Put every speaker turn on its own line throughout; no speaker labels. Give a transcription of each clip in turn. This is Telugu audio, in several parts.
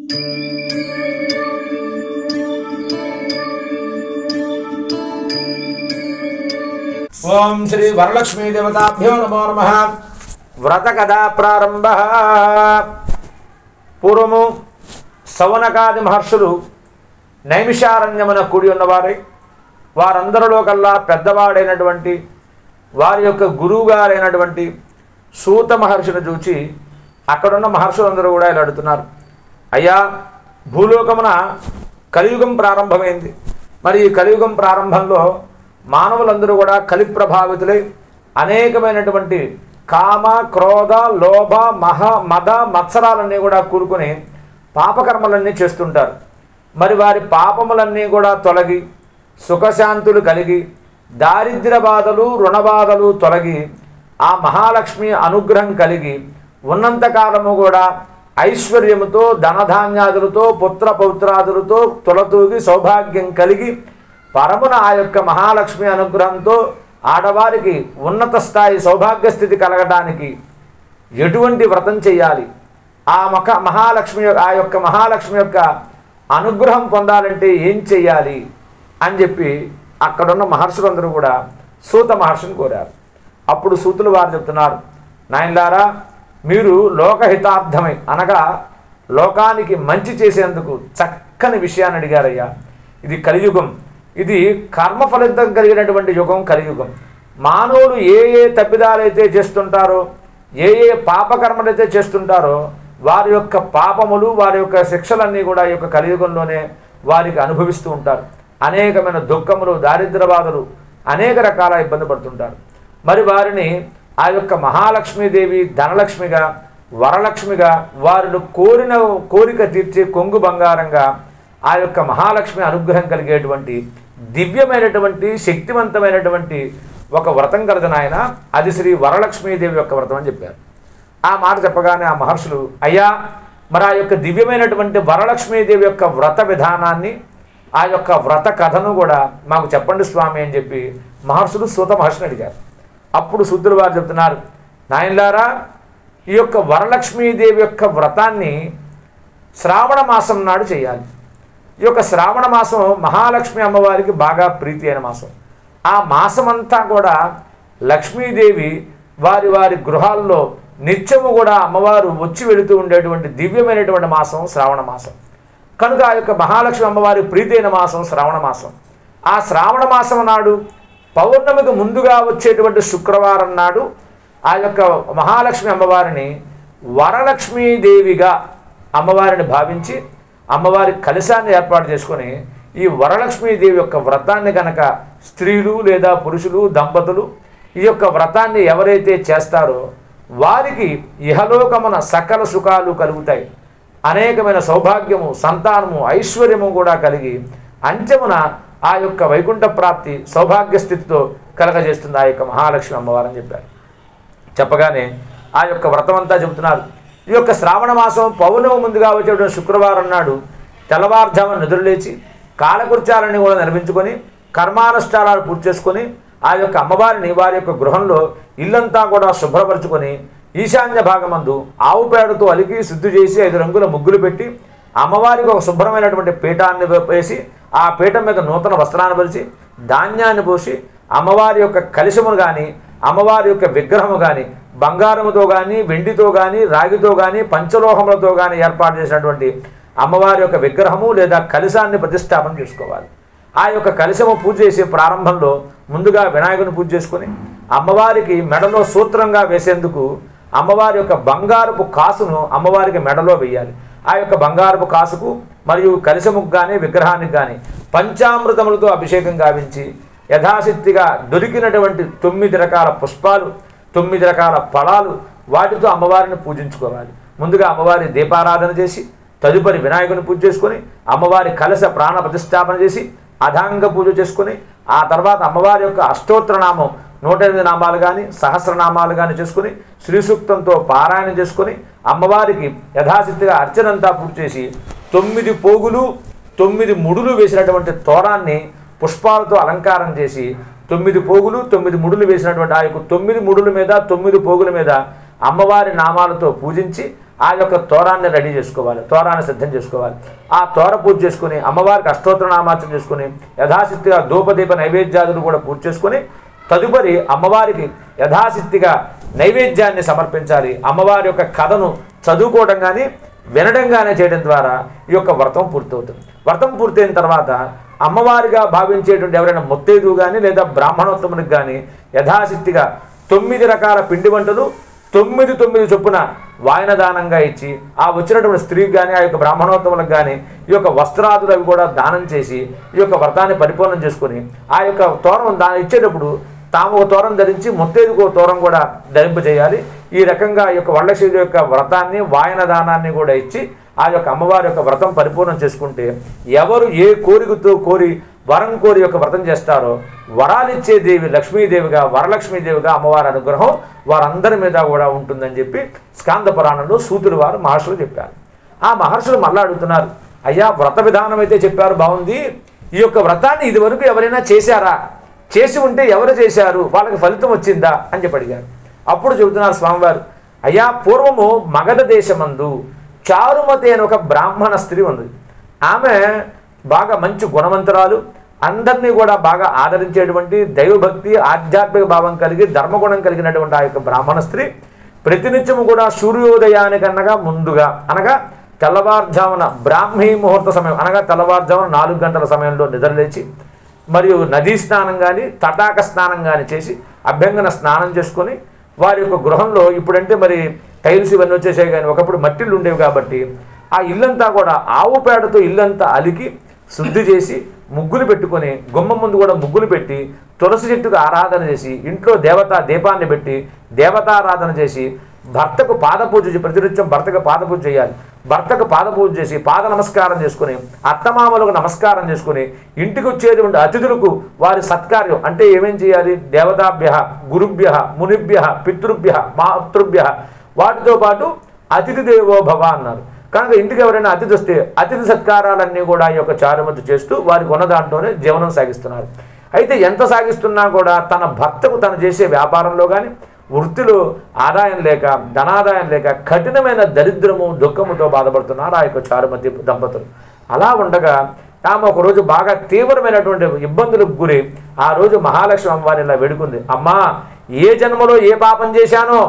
ओम श्री वरलक्ष्मी देवताभ्यो नमो नमः। व्रत कथा प्रारंभ। पूर्वము సౌనకాది మహర్షులు నైమిషారణ్యమున కూడి ఉన్నవారై వారందరిలో కల్లా పెద్దవాడైనటువంటి వారి యొక్క గురువుగారైనటువంటి సూత మహర్షిని చూచి అక్కడున్న మహర్షులందరూ కూడా ఇలా అడుగుతున్నారు, అయ్యా భూలోకమున కలియుగం ప్రారంభమైంది. మరి ఈ కలియుగం ప్రారంభంలో మానవులందరూ కూడా కలి ప్రభావితులై అనేకమైనటువంటి కామ క్రోధ లోభ మద మత్సరాలన్నీ కూడా కూరుకొని పాపకర్మలన్నీ చేస్తుంటారు. మరి వారి పాపములన్నీ కూడా తొలగి సుఖశాంతులు కలిగి దారిద్ర్య బాధలు రుణబాధలు తొలగి ఆ మహాలక్ష్మి అనుగ్రహం కలిగి ఉన్నంతకాలము కూడా ఐశ్వర్యముతో ధనధాన్యాదులతో పుత్ర పౌత్రాదులతో తులతూగి సౌభాగ్యం కలిగి పరమున ఆ యొక్క మహాలక్ష్మి అనుగ్రహంతో ఆడవారికి ఉన్నత స్థాయి సౌభాగ్య స్థితి కలగడానికి ఎటువంటి వ్రతం చేయాలి, ఆ మహాలక్ష్మి యొక్క అనుగ్రహం పొందాలంటే ఏం చెయ్యాలి అని చెప్పి అక్కడున్న మహర్షులందరూ కూడా సూత మహర్షిని కోరారు. అప్పుడు సూతులు వారు చెప్తున్నారు, నాయనలారా మీరు లోకహితార్థమై అనగా లోకానికి మంచి చేసేందుకు చక్కని విషయాన్ని అడిగారయ్యా. ఇది కలియుగం, ఇది కర్మ ఫలితం కలిగినటువంటి యుగం కలియుగం. మానవులు ఏ ఏ తప్పిదాలైతే చేస్తుంటారో ఏ ఏ పాపకర్మలైతే చేస్తుంటారో వారి యొక్క పాపములు వారి యొక్క శిక్షలన్నీ కూడా ఈ యొక్క కలియుగంలోనే వారికి అనుభవిస్తూ ఉంటారు. అనేకమైన దుఃఖములు దారిద్ర్య బాధలు అనేక రకాల ఇబ్బంది పడుతుంటారు. మరి వారిని ఆ యొక్క మహాలక్ష్మీదేవి ధనలక్ష్మిగా వరలక్ష్మిగా వారిని కోరిన కోరిక తీర్చే కొంగు బంగారంగా ఆ యొక్క మహాలక్ష్మి అనుగ్రహం కలిగేటువంటి దివ్యమైనటువంటి శక్తివంతమైనటువంటి ఒక వ్రతం కలదు నాయన, అది శ్రీ వరలక్ష్మీదేవి యొక్క వ్రతం అని చెప్పారు. ఆ మాట చెప్పగానే ఆ మహర్షులు, అయ్యా మరి ఆ యొక్క దివ్యమైనటువంటి వరలక్ష్మీదేవి యొక్క వ్రత విధానాన్ని ఆ యొక్క వ్రత కథను కూడా మాకు చెప్పండి స్వామి అని చెప్పి మహర్షులు సూత మహర్షిని అడిగారు. అప్పుడు సూతులు వారు చెప్తున్నారు, నాయనలారా ఈ యొక్క వరలక్ష్మీదేవి యొక్క వ్రతాన్ని శ్రావణ మాసం నాడు చేయాలి. ఈ యొక్క శ్రావణ మాసం మహాలక్ష్మి అమ్మవారికి బాగా ప్రీతి అయిన మాసం. ఆ మాసమంతా కూడా లక్ష్మీదేవి వారి వారి గృహాల్లో నిత్యము కూడా అమ్మవారు వచ్చి వెళుతూ ఉండేటువంటి దివ్యమైనటువంటి మాసం శ్రావణ మాసం. కనుక ఆ యొక్క మహాలక్ష్మి అమ్మవారి ప్రీతి అయిన మాసం శ్రావణ మాసం. ఆ శ్రావణ మాసం నాడు పౌర్ణమికి ముందుగా వచ్చేటువంటి శుక్రవారం నాడు ఆ యొక్క మహాలక్ష్మి అమ్మవారిని వరలక్ష్మీదేవిగా అమ్మవారిని భావించి అమ్మవారి కలశాన్ని ఏర్పాటు చేసుకొని ఈ వరలక్ష్మీదేవి యొక్క వ్రతాన్ని కనుక స్త్రీలు లేదా పురుషులు దంపతులు ఈ యొక్క వ్రతాన్ని ఎవరైతే చేస్తారో వారికి ఇహలోకమున సకల సుఖాలు కలుగుతాయి. అనేకమైన సౌభాగ్యము సంతానము ఐశ్వర్యము కూడా కలిగి అంత్యమున ఆ యొక్క వైకుంఠ ప్రాప్తి సౌభాగ్య స్థితితో కలగజేస్తుంది ఆ యొక్క మహాలక్ష్మి అమ్మవారు అని చెప్పారు. చెప్పగానే ఆ యొక్క వ్రతం అంతా చెబుతున్నారు. ఈ యొక్క శ్రావణ మాసం పౌర్ణమి ముందుగా వచ్చేటువంటి శుక్రవారం నాడు తెల్లవారుజామున నిద్రలేచి కాలకృత్యాలన్నీ కూడా నిర్మించుకొని కర్మానుష్ఠానాలు పూర్తి చేసుకొని ఆ యొక్క అమ్మవారిని వారి యొక్క గృహంలో ఇల్లంతా కూడా శుభ్రపరచుకొని ఈశాన్య భాగమందు ఆవు పేడతో అలికి శుద్ధి చేసి 5 రంగుల ముగ్గులు పెట్టి అమ్మవారికి ఒక శుభ్రమైనటువంటి పీఠాన్ని వేసి ఆ పీఠం మీద నూతన వస్త్రాన్ని పరిచి ధాన్యాన్ని పోసి అమ్మవారి యొక్క కలశమును కానీ అమ్మవారి యొక్క విగ్రహము కానీ బంగారముతో కానీ వెండితో కానీ రాగితో కానీ పంచలోహములతో కానీ ఏర్పాటు చేసినటువంటి అమ్మవారి యొక్క విగ్రహము లేదా కలశాన్ని ప్రతిష్టాపన చేసుకోవాలి. ఆ యొక్క కలశము పూజ చేసే ప్రారంభంలో ముందుగా వినాయకుని పూజ చేసుకొని అమ్మవారికి మెడలో సూత్రంగా వేసేందుకు అమ్మవారి యొక్క బంగారపు కాసును అమ్మవారికి మెడలో వేయాలి. ఆ యొక్క బంగారపు కాసుకు మరియు కలశముకు కానీ విగ్రహానికి కానీ పంచామృతములతో అభిషేకం గావించి యథాశక్తిగా దొరికినటువంటి 9 రకాల పుష్పాలు 9 రకాల ఫలాలు వాటితో అమ్మవారిని పూజించుకోవాలి. ముందుగా అమ్మవారి దీపారాధన చేసి తదుపరి వినాయకుని పూజ చేసుకొని అమ్మవారి కలశ ప్రాణ ప్రతిష్టాపన చేసి అధాంగ పూజ చేసుకొని ఆ తర్వాత అమ్మవారి యొక్క అష్టోత్తరనామం 108 నామాలు కానీ సహస్రనామాలు కానీ చేసుకుని శ్రీ సూక్తంతో పారాయణ చేసుకొని అమ్మవారికి యథాశక్తిగా అర్చనంతా పూర్తి చేసి 9 పోగులు 9 ముడులు వేసినటువంటి తోరాన్ని పుష్పాలతో అలంకారం చేసి 9 పోగులు 9 ముడులు వేసినటువంటి ఆ యొక్క 9 ముడుల మీద 9 పోగుల మీద అమ్మవారి నామాలతో పూజించి ఆ యొక్క తోరాన్ని రెడీ చేసుకోవాలి, తోరాన్ని సిద్ధం చేసుకోవాలి. ఆ తోర పూజ చేసుకుని అమ్మవారికి అష్టోత్తర నామార్చన చేసుకుని యథాశక్తిగా ధూపదీప నైవేద్యాదులు కూడా పూజ చేసుకుని తదుపరి అమ్మవారికి యథాశక్తిగా నైవేద్యాన్ని సమర్పించాలి. అమ్మవారి యొక్క కథను చదువుకోవడం కానీ వినడం కానీ చేయడం ద్వారా ఈ యొక్క వ్రతం పూర్తవుతుంది. వ్రతం పూర్తయిన తర్వాత అమ్మవారిగా భావించేటువంటి ఎవరైనా ముత్తైదు కానీ లేదా బ్రాహ్మణోత్తమునికి కానీ యథాశక్తిగా 9 రకాల పిండి వంటలు 9 చొప్పున వాయనదానంగా ఇచ్చి ఆ వచ్చినటువంటి స్త్రీకి కానీ ఆ యొక్క బ్రాహ్మణోత్తములకు కానీ ఈ యొక్క వస్త్రాదులు అవి కూడా దానం చేసి ఈ యొక్క వ్రతాన్ని పరిపూర్ణం చేసుకుని ఆ యొక్క తోరం దాని ఇచ్చేటప్పుడు తాము ఒక తోరం ధరించి ముత్తైదుకు ఒక తోరం కూడా ధరింపజేయాలి. ఈ రకంగా ఈ యొక్క వరలక్ష్మి యొక్క వ్రతాన్ని వాయనదానాన్ని కూడా ఇచ్చి ఆ యొక్క అమ్మవారి యొక్క వ్రతం పరిపూర్ణం చేసుకుంటే ఎవరు ఏ కోరికతో కోరి వరం కోరి యొక్క వ్రతం చేస్తారో వరాలిచ్చే దేవి లక్ష్మీదేవిగా వరలక్ష్మీదేవిగా అమ్మవారి అనుగ్రహం వారందరి మీద కూడా ఉంటుందని చెప్పి స్కాంద పురాణంలో సూతులు వారు మహర్షులు చెప్పారు. ఆ మహర్షులు మళ్ళీ అడుగుతున్నారు, అయ్యా వ్రత విధానం అయితే చెప్పారు బాగుంది, ఈ యొక్క వ్రతాన్ని ఇదివరకు ఎవరైనా చేశారా, చేసి ఉంటే ఎవరు చేశారు, వాళ్ళకి ఫలితం వచ్చిందా అని చెప్పి అడిగారు. అప్పుడు చెబుతున్నారు స్వామివారు, అయ్యా పూర్వము మగధ దేశమందు చారుమతి అని ఒక బ్రాహ్మణ స్త్రీ ఉంది. ఆమె బాగా మంచి గుణవంతురాలు, అందరినీ కూడా బాగా ఆదరించేటువంటి దైవభక్తి ఆధ్యాత్మిక భావం కలిగి ధర్మగుణం కలిగినటువంటి ఆ యొక్క బ్రాహ్మణ స్త్రీ ప్రతినిత్యము కూడా సూర్యోదయానికనగా ముందుగా అనగా తెల్లవారుజామున బ్రాహ్మీ ముహూర్త సమయం అనగా తెల్లవారుజామున 4 గంటల సమయంలో నిద్రలేచి మరియు నదీ స్నానం కానీ తటాక స్నానం కానీ చేసి అభ్యంగన స్నానం చేసుకొని వారి యొక్క గృహంలో ఇప్పుడంటే మరి టైల్స్ ఇవన్నీ వచ్చేసాయి కానీ ఒకప్పుడు మట్టిళ్ళు ఉండేవి కాబట్టి ఆ ఇల్లంతా కూడా ఆవు పేడతో ఇల్లంతా అలికి శుద్ధి చేసి ముగ్గులు పెట్టుకొని గుమ్మం ముందు కూడా ముగ్గులు పెట్టి తులసి చెట్టుకు ఆరాధన చేసి ఇంట్లో దీపాన్ని పెట్టి దేవతారాధన చేసి భర్తకు పాదపూజ ప్రతినిత్యం భర్తకు పాదపూజ చేయాలి. భర్తకు పాదపూజ చేసి పాద నమస్కారం చేసుకుని అత్తమామలకు నమస్కారం చేసుకుని ఇంటికి వచ్చేటువంటి అతిథులకు వారి సత్కార్యం అంటే ఏమేం చేయాలి, దేవతాభ్య గురుభ్య మునిభ్య పితృభ్య మాతృభ్య వాటితో పాటు అతిథి దేవో భవ అన్నారు. కనుక ఇంటికి ఎవరైనా అతిథి వస్తే అతిథి సత్కారాలన్నీ కూడా ఈ యొక్క చారుమతి చేస్తూ వారికి ఉన్న దాంట్లోనే జీవనం సాగిస్తున్నారు. అయితే ఎంత సాగిస్తున్నా కూడా తన భర్తకు తను చేసే వ్యాపారంలో కానీ వృత్తిలో ఆదాయం లేక ధనాదాయం లేక కఠినమైన దరిద్రము దుఃఖముతో బాధపడుతున్నారు ఆ యొక్క చారుమతి దంపతులు. అలా ఉండగా ఆమె ఒకరోజు బాగా తీవ్రమైనటువంటి ఇబ్బందులకు గురి ఆ రోజు మహాలక్ష్మి అమ్మవారిని ఇలా వేడుకుంది, అమ్మా ఏ జన్మలో ఏ పాపం చేశానో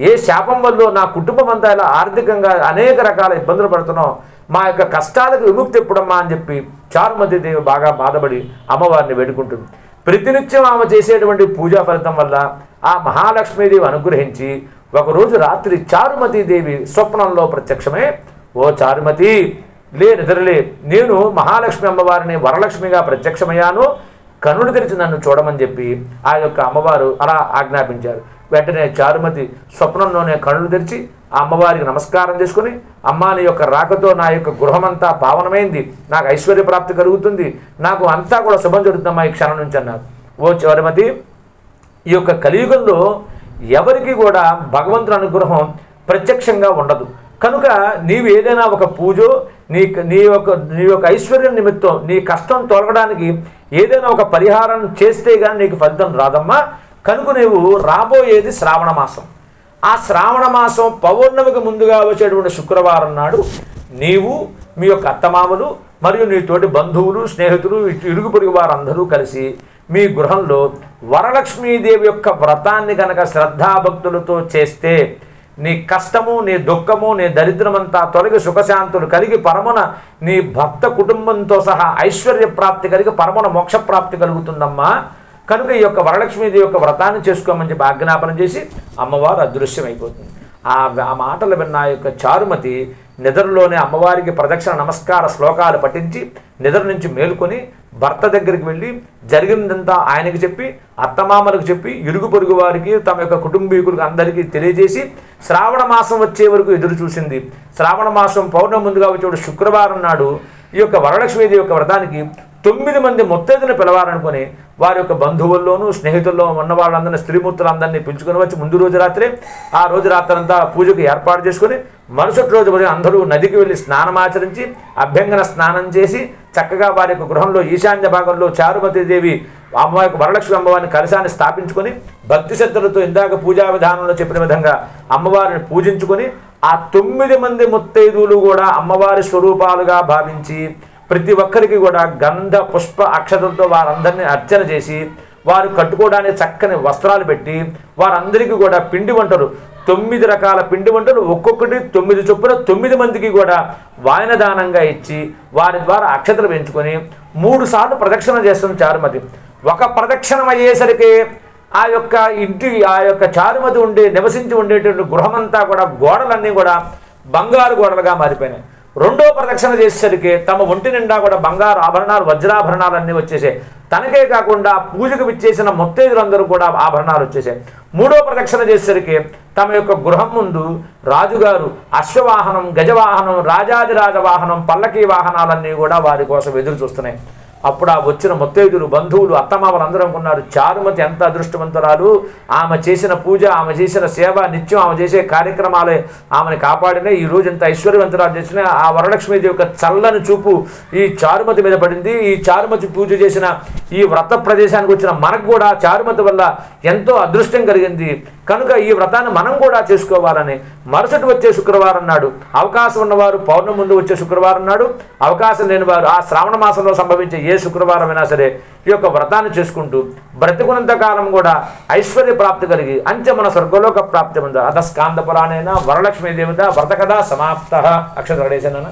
ఏ శాపం వల్ల నా కుటుంబం అంతా ఇలా ఆర్థికంగా అనేక రకాల ఇబ్బందులు పడుతున్నాం, మా యొక్క కష్టాలకు విముక్తి ఎప్పుడమ్మా అని చెప్పి చారుమతి దేవి బాగా బాధపడి అమ్మవారిని వేడుకుంటుంది. ప్రతినిత్యం ఆమె చేసేటువంటి పూజా ఫలితం వల్ల ఆ మహాలక్ష్మీదేవి అనుగ్రహించి ఒకరోజు రాత్రి చారుమతీదేవి స్వప్నంలో ప్రత్యక్షమే, ఓ చారుమతి లే నిద్రలే, నేను మహాలక్ష్మి అమ్మవారిని వరలక్ష్మిగా ప్రత్యక్షమయ్యాను, కన్నులు తెరిచి నన్ను చూడమని చెప్పి ఆ యొక్క అమ్మవారు అలా ఆజ్ఞాపించారు. వెంటనే చారుమతి స్వప్నంలోనే కన్నులు తెరిచి ఆ అమ్మవారికి నమస్కారం చేసుకుని, అమ్మా నీ యొక్క రాకతో నా యొక్క గృహమంతా పావనమైంది, నాకు ఐశ్వర్య ప్రాప్తి కలుగుతుంది, నాకు అంతా కూడా శుభం జరుగుతుందమ్మా ఈ క్షణం నుంచి అన్నారు. ఓ చారుమతి, ఈ యొక్క కలియుగంలో ఎవరికి కూడా భగవంతుని అనుగ్రహం ప్రత్యక్షంగా ఉండదు. కనుక నీవు ఏదైనా ఒక పూజో నీ యొక్క ఐశ్వర్యం నిమిత్తం నీ కష్టం తొలగడానికి ఏదైనా ఒక పరిహారం చేస్తే కానీ నీకు ఫలితం రాదమ్మా. కనుక నీవు రాబోయేది శ్రావణ మాసం, ఆ శ్రావణ మాసం పౌర్ణమికి ముందుగా వచ్చేటువంటి శుక్రవారం నాడు నీవు మీ యొక్క అత్తమామలు మరియు నీ తోటి బంధువులు స్నేహితులు ఇరుగు పొరుగు వారందరూ కలిసి మీ గృహంలో వరలక్ష్మీదేవి యొక్క వ్రతాన్ని కనుక శ్రద్ధాభక్తులతో చేస్తే నీ కష్టము నీ దుఃఖము నీ దరిద్రమంతా తొలగి సుఖశాంతులు కలిగి పరమన నీ భర్త కుటుంబంతో సహా ఐశ్వర్య ప్రాప్తి కలిగి పరమన మోక్ష ప్రాప్తి కలుగుతుందమ్మా. కనుక ఈ యొక్క వరలక్ష్మీదేవి యొక్క వ్రతాన్ని చేసుకోమని చెప్పి ఆజ్ఞాపన చేసి అమ్మవారు అదృశ్యమైపోతుంది. ఆ మాటలు విన్న ఆ యొక్క చారుమతి నిద్రలోనే అమ్మవారికి ప్రదక్షిణ నమస్కార శ్లోకాలు పఠించి నిద్ర నుంచి మేలుకొని భర్త దగ్గరికి వెళ్ళి జరిగిందంతా ఆయనకి చెప్పి అత్తమామలకు చెప్పి ఇరుగు పొరుగు వారికి తమ యొక్క కుటుంబీకులకు అందరికీ తెలియజేసి శ్రావణ మాసం వచ్చే వరకు ఎదురు చూసింది. శ్రావణ మాసం పౌర్ణమి ముందుగా వచ్చే శుక్రవారం నాడు ఈ యొక్క వరలక్ష్మీదేవి యొక్క వ్రతానికి 9 మంది ముత్తైదును పిలవాలనుకుని వారి యొక్క బంధువుల్లోనూ స్నేహితుల్లో ఉన్న వాళ్ళందరినీ స్త్రీమూర్తులందరినీ పిలుచుకొని వచ్చి ముందు రోజు రాత్రే ఆ రోజు రాత్రంతా పూజకు ఏర్పాటు చేసుకుని మరుసటి రోజు ఉదయం అందరూ నదికి వెళ్ళి స్నానమాచరించి అభ్యంగన స్నానం చేసి చక్కగా వారి యొక్క గృహంలో ఈశాన్య భాగంలో చారుమతీదేవి అమ్మవారికి వరలక్ష్మి అమ్మవారిని కలశాన్ని స్థాపించుకొని భక్తి శ్రద్ధలతో ఇందాక పూజా విధానంలో చెప్పిన విధంగా అమ్మవారిని పూజించుకొని ఆ 9 మంది ముత్తైదువులు కూడా అమ్మవారి స్వరూపాలుగా భావించి ప్రతి ఒక్కరికి కూడా గంధ పుష్ప అక్షతలతో వారందరినీ అర్చన చేసి వారు కట్టుకోవడానికి చక్కని వస్త్రాలు పెట్టి వారందరికీ కూడా పిండి వంటలు 9 రకాల పిండి వంటలు ఒక్కొక్కటి 9 చొప్పున 9 మందికి కూడా వాయనదానంగా ఇచ్చి వారి ద్వారా అక్షతలు పెంచుకొని 3 సార్లు ప్రదక్షిణ చేస్తుంది చారుమతి. ఒక ప్రదక్షిణం అయ్యేసరికి ఆ యొక్క చారుమతి నివసించి ఉండేటువంటి గృహమంతా కూడా గోడలన్నీ కూడా బంగారు గోడలుగా మారిపోయినాయి. రెండో ప్రదక్షిణ చేసేసరికి తమ ఒంటి నిండా కూడా బంగారు ఆభరణాలు వజ్రాభరణాలన్నీ వచ్చేసాయి. తనకే కాకుండా పూజకు విచ్చేసిన ముత్తైదులందరూ కూడా ఆభరణాలు వచ్చేసాయి. మూడో ప్రదక్షిణ చేసేసరికి తమ యొక్క గృహం ముందు రాజుగారు అశ్వవాహనం, గజవాహనం, రాజాదిరాజ వాహనం, పల్లకీ వాహనాలన్నీ కూడా వారి కోసం ఎదురు చూస్తున్నాయి. అప్పుడు ఆ వచ్చిన ముత్తైదులు, బంధువులు, అత్తమామలు అందరూ అనుకున్నారు, చారుమతి ఎంత అదృష్టవంతురాలు, ఆమె చేసిన పూజ, ఆమె చేసిన సేవ, నిత్యం ఆమె చేసే కార్యక్రమాలే ఆమెను కాపాడినాయి. ఈ రోజు ఎంత ఐశ్వర్యవంతురాలు చేసిన ఆ వరలక్ష్మీదేవి యొక్క చల్లని చూపు ఈ చారుమతి మీద పడింది. ఈ చారుమతి పూజ చేసిన ఈ వ్రత ప్రదేశానికి వచ్చిన మనకు కూడా చారుమతి వల్ల ఎంతో అదృష్టం కలిగింది కనుక ఈ వ్రతాన్ని మనం కూడా చేసుకోవాలని మరుసటి వచ్చే శుక్రవారం నాడు, అవకాశం ఉన్నవారు పౌర్ణమి ముందు వచ్చే శుక్రవారం నాడు, అవకాశం లేని వారు ఆ శ్రావణ మాసంలో సంభవించే ఏ శుక్రవారం అయినా సరే ఈ యొక్క వ్రతాన్ని చేసుకుంటూ బ్రతికున్నంత కాలం కూడా ఐశ్వర్య ప్రాప్తి కలిగి అంత్యమన స్వర్గలోక ప్రాప్తి ఉంది. అత స్కాంద పురాణేన వరలక్ష్మీ దేవత వ్రత కథ సమాప్త. అక్షర గణేశన.